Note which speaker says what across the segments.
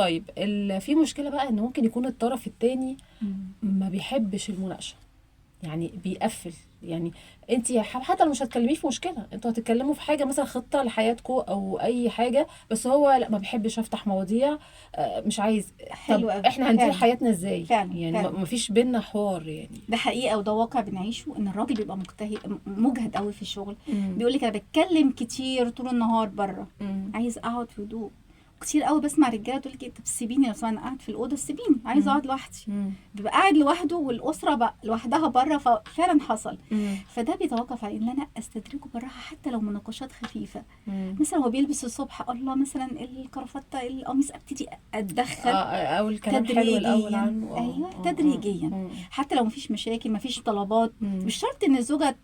Speaker 1: طيب في مشكلة بقى ان ممكن يكون الطرف التاني
Speaker 2: مم.
Speaker 1: ما بيحبش المناقشة، يعني بيقفل. يعني انت حتى لو مش هتكلميه في مشكله، انتوا هتتكلموا في حاجه مثلا خطه لحياتكم او اي حاجه، بس هو لا، ما بيحبش افتح مواضيع، مش عايز. طب
Speaker 2: حلو قوي.
Speaker 1: احنا هندير
Speaker 2: فعلا
Speaker 1: حياتنا ازاي؟
Speaker 2: فعلا
Speaker 1: يعني
Speaker 2: فعلا،
Speaker 1: ما فيش بينا حوار يعني.
Speaker 2: ده حقيقة وده واقع بنعيشه، ان الراجل بيبقى مجهد قوي في الشغل.
Speaker 1: مم.
Speaker 2: بيقول لك انا بتكلم كتير طول النهار بره،
Speaker 1: مم.
Speaker 2: عايز اقعد في هدوء. كتير قوي بسمع رجاله تقول لك طب سيبيني لو انا قاعد في الاوضه، سيبيني عايز
Speaker 1: مم.
Speaker 2: اقعد لوحدي.
Speaker 1: مم.
Speaker 2: بيبقى قاعد لوحده والاسره بقى لوحدها بره، ففعلا حصل.
Speaker 1: مم.
Speaker 2: فده بيتوقف على ان انا استدركه بالراحه، حتى لو مناقشات خفيفه.
Speaker 1: مم.
Speaker 2: مثلا هو بيلبس الصبح، الله مثلا الكرافته القميص، ابتدي اتدخل
Speaker 1: او الكلام حلو الاول
Speaker 2: تدريجيا.
Speaker 1: عنه.
Speaker 2: ايوه تدريجيا،
Speaker 1: مم.
Speaker 2: حتى لو مفيش مشاكل مفيش طلبات.
Speaker 1: مم.
Speaker 2: مش شرط ان الزوجه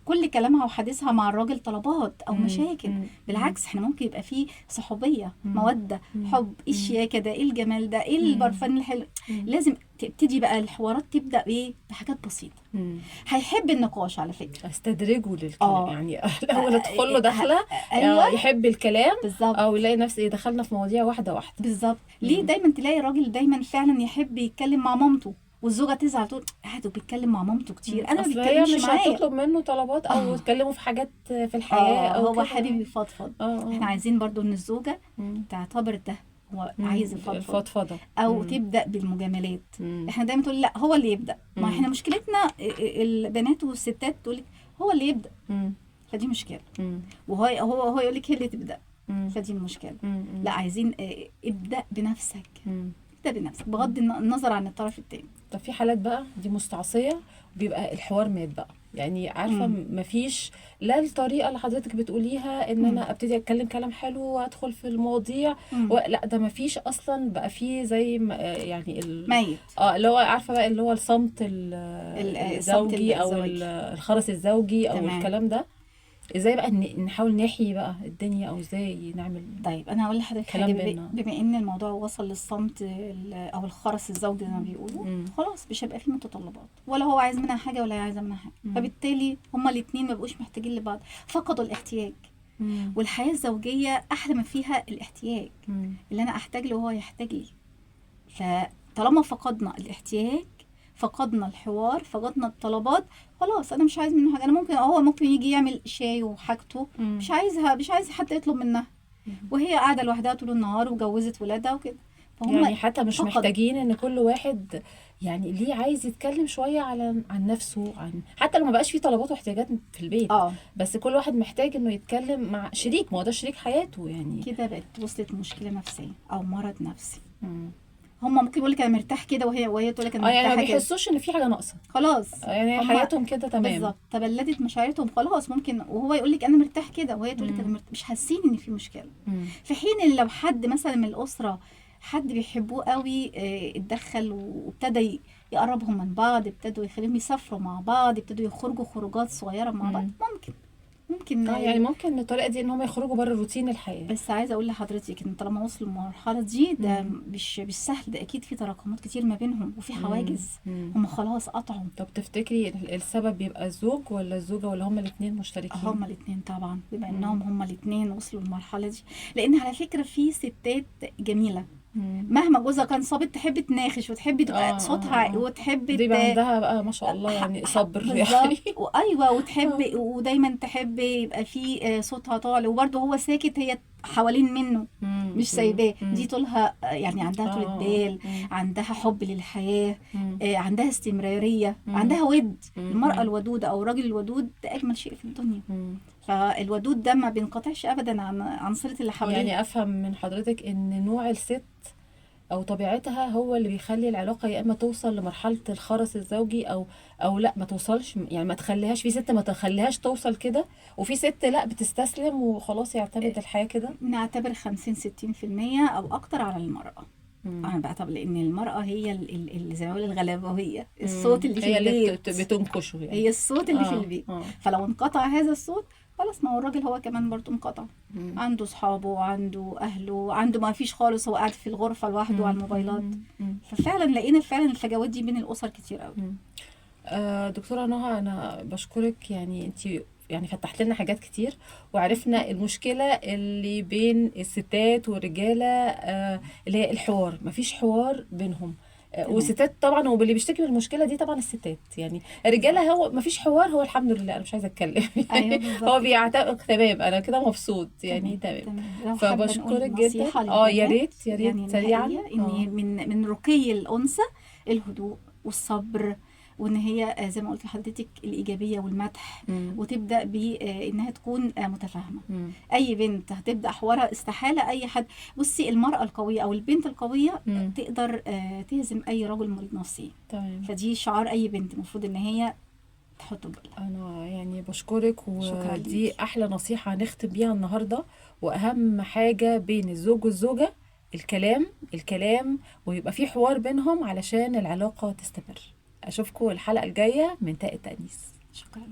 Speaker 2: كل كلامها وحديثها مع الراجل طلبات او
Speaker 1: مم.
Speaker 2: مشاكل.
Speaker 1: مم.
Speaker 2: بالعكس، احنا ممكن يبقى فيه صحوبيه،
Speaker 1: مم.
Speaker 2: موده،
Speaker 1: مم.
Speaker 2: حب، ايه
Speaker 1: مم.
Speaker 2: الشياكه ده، ايه الجمال ده، ايه
Speaker 1: مم.
Speaker 2: البرفان الحلو.
Speaker 1: مم.
Speaker 2: لازم تبتدي بقى الحوارات، تبدا بايه؟ بحاجات بسيطه.
Speaker 1: مم.
Speaker 2: هيحب النقاش على فكره.
Speaker 1: استدرجه للكلام
Speaker 2: اه
Speaker 1: يعني. الاول ادخل له دخله،
Speaker 2: ايوه
Speaker 1: يحب الكلام،
Speaker 2: بالظبط
Speaker 1: او يلاقي نفسه دخلنا في مواضيع واحده واحده.
Speaker 2: بالظبط. ليه
Speaker 1: مم.
Speaker 2: دايما تلاقي الراجل دايما فعلا يحب يتكلم مع مامته، والزوجه تزعل تقول قاعد وبيتكلم مع مامته كتير، انا ما
Speaker 1: اصل هي
Speaker 2: بيتكلمش
Speaker 1: مش
Speaker 2: معايا.
Speaker 1: هتطلب منه طلبات او
Speaker 2: اه
Speaker 1: تكلمه في حاجات في الحياه او
Speaker 2: هو
Speaker 1: كده.
Speaker 2: حابب يفضفض.
Speaker 1: اه.
Speaker 2: احنا عايزين برضو ان الزوجه
Speaker 1: مم.
Speaker 2: تعتبر ده هو
Speaker 1: مم.
Speaker 2: عايز يفضفض،
Speaker 1: الفضفضه.
Speaker 2: او
Speaker 1: مم.
Speaker 2: تبدا بالمجاملات.
Speaker 1: مم.
Speaker 2: احنا دايما تقول لا هو اللي يبدا، ما
Speaker 1: مم.
Speaker 2: احنا مشكلتنا البنات والستات تقول لك هو اللي يبدا،
Speaker 1: مم.
Speaker 2: فدي مشكله.
Speaker 1: مم.
Speaker 2: هو يقول لك هي اللي تبدا،
Speaker 1: مم.
Speaker 2: فدي المشكله.
Speaker 1: مم.
Speaker 2: لا عايزين ابدا بنفسك،
Speaker 1: مم.
Speaker 2: ابدا بنفسك بغض النظر عن الطرف التاني.
Speaker 1: طب في حالات بقى دي مستعصية، بيبقى الحوار مات بقى، يعني عارفة
Speaker 2: مم.
Speaker 1: مفيش لا الطريقة اللي حضرتك بتقوليها ان
Speaker 2: مم.
Speaker 1: انا ابتدي اتكلم كلام حلو وادخل في المواضيع،
Speaker 2: مم.
Speaker 1: لا ده مفيش اصلا، بقى فيه زي يعني
Speaker 2: ميت.
Speaker 1: اللي هو عارفة بقى اللي هو الصمت
Speaker 2: الصمت
Speaker 1: الزوجي او
Speaker 2: الزواجي.
Speaker 1: الخرس الزوجي او
Speaker 2: تمام.
Speaker 1: الكلام ده. ازاي بقى نحاول نحيي بقى الدنيا، او ازاي نعمل
Speaker 2: طيب انا هقول لحضرتك حاجه،
Speaker 1: كلام بينا؟
Speaker 2: بما ان الموضوع وصل للصمت او الخرس الزوجي زي ما بيقولوا،
Speaker 1: مم.
Speaker 2: خلاص مش هيبقى فيه متطلبات، ولا هو عايز منها حاجه ولا هي عايزه منها حاجه.
Speaker 1: مم.
Speaker 2: فبالتالي هما الاثنين ما بقوش محتاجين لبعض، فقدوا الاحتياج.
Speaker 1: مم.
Speaker 2: والحياه الزوجيه احلى ما فيها الاحتياج،
Speaker 1: مم.
Speaker 2: اللي انا احتاج له وهو يحتاج لي. فطالما فقدنا الاحتياج، فقدنا الحوار، فقدنا الطلبات، خلاص انا مش عايز منه حاجه. انا ممكن يجي يعمل شاي وحاجته،
Speaker 1: مم.
Speaker 2: مش عايز حد يطلب منها، وهي قاعده لوحدها طول النهار وجوزت ولادها وكده. فهم
Speaker 1: يعني حتى مش
Speaker 2: فقدوا.
Speaker 1: محتاجين ان كل واحد يعني ليه عايز يتكلم شوية عن نفسه، حتى لو ما بقاش فيه طلبات واحتياجات في البيت، بس كل واحد محتاج انه يتكلم مع شريك، ما هو ده شريك حياته يعني.
Speaker 2: كده بقت وصلت مشكله نفسيه او مرض نفسي.
Speaker 1: مم.
Speaker 2: هم ممكن يقول لك انا مرتاح كده، وهي تقول لك انا
Speaker 1: يعني ما
Speaker 2: مرتاحه كده،
Speaker 1: بيحسوش ان في حاجة ناقصة،
Speaker 2: خلاص
Speaker 1: يعني
Speaker 2: هم
Speaker 1: حياتهم كده تمام.
Speaker 2: بالظبط تبلدت مشاعرهم خلاص. ممكن وهو يقول لك انا مرتاح كده، وهي تقول لك انا مش حاسين ان في مشكله.
Speaker 1: مم.
Speaker 2: في حين ان لو حد مثلا من الاسره حد بيحبوه قوي اتدخل وابتدى يقربهم من بعض، ابتدوا يخليهم يسافروا مع بعض، ابتدوا يخرجوا خروجات صغيره مع بعض، ممكن
Speaker 1: يعني ممكن الطريقة دي ان هم يخرجوا بره روتين الحياة.
Speaker 2: بس عايزه اقول لحضرتك ان طالما وصلوا للمرحله دي، ده مش سهل، ده اكيد في تراكمات كتير ما بينهم وفي حواجز. هم خلاص قطعوا.
Speaker 1: طب تفتكري السبب بيبقى الزوج ولا الزوجة، ولا هما الاثنين مشتركين؟
Speaker 2: هما الاثنين طبعا، بما انهم هما الاثنين وصلوا للمرحله دي. لان على فكره في ستات جميله مهما جوزها كان صابت تحب تناخش وتحب تبقى صوتها وتحب
Speaker 1: دي بقى عندها بقى ما شاء الله يعني صبر يعني.
Speaker 2: وايوه وتحب ودايما تحب يبقى في صوتها طالع، وبرده هو ساكت هي حوالين منه مش سايباه. دي طولها يعني عندها طولة بال، عندها حب للحياه، عندها استمراريه، عندها ود. المراه الودوده او الراجل الودود ده اجمل شيء في الدنيا. فالودود ده ما بينقطعش ابدا عن صله اللي حواليه.
Speaker 1: يعني افهم من حضرتك ان نوع الست او طبيعتها هو اللي بيخلي العلاقه يا اما توصل لمرحله الخرس الزوجي او لا ما توصلش، يعني ما تخليهاش. في ست ما تخليهاش توصل كده، وفي ست لا بتستسلم وخلاص يعتمد الحياه كده.
Speaker 2: نعتبر 50-60% او اكتر على المراه. انا بعتبر لان المراه هي اللي زي ما بقول الغلبويه، الصوت اللي في البيت،
Speaker 1: هي اللي بتنكشه يعني.
Speaker 2: هي الصوت اللي في البيت. فلو انقطع هذا الصوت خلاص، ما هو الراجل هو كمان برضه انقطع. عنده صحابه وعنده اهله، عنده ما فيش خالص، هو قاعد في الغرفه لوحده على الموبايلات. ففعلا لقينا فعلا الفجوات دي بين الاسر كتير قوي.
Speaker 1: دكتوره نهى، انا بشكرك، يعني انت يعني فتحت لنا حاجات كتير، وعرفنا المشكله اللي بين الستات والرجاله، اللي هي الحوار، مفيش حوار بينهم.
Speaker 2: تمام.
Speaker 1: والستات طبعا، واللي بيشتكي من المشكله دي طبعا الستات، يعني الرجاله هو مفيش حوار، هو الحمد لله انا مش عايزه اتكلم
Speaker 2: ايوه
Speaker 1: يعني
Speaker 2: بالظبط
Speaker 1: هو
Speaker 2: كده.
Speaker 1: بيعتقد تمام، انا كده مبسوط يعني،
Speaker 2: تمام
Speaker 1: تمام.
Speaker 2: تمام. لو حابة نقول
Speaker 1: فبشكرك جدا.
Speaker 2: نصيحة
Speaker 1: يا
Speaker 2: للبنات
Speaker 1: ريت يا ريت
Speaker 2: يعني
Speaker 1: سريعا.
Speaker 2: النهائية، إن من رقي الأنثى الهدوء والصبر، وإن هي زي ما قلت لحضرتك الإيجابية والمدح،
Speaker 1: مم.
Speaker 2: وتبدأ بإنها تكون متفاهمة.
Speaker 1: مم.
Speaker 2: أي بنت هتبدأ حوارها استحالة أي حد. بصي المرأة القوية أو البنت القوية
Speaker 1: مم.
Speaker 2: تقدر تهزم أي رجل مريض نفسيا.
Speaker 1: تمام.
Speaker 2: فدي شعار أي بنت المفروض إن هي تحطه بالها.
Speaker 1: انا يعني بشكرك،
Speaker 2: شكرا
Speaker 1: ودي
Speaker 2: ليكي.
Speaker 1: احلى نصيحة هنختم بيها النهاردة. واهم حاجة بين الزوج والزوجة الكلام، الكلام، ويبقى في حوار بينهم علشان العلاقة تستمر. اشوفكم الحلقة الجاية من تاء التأنيس.
Speaker 2: شكرا.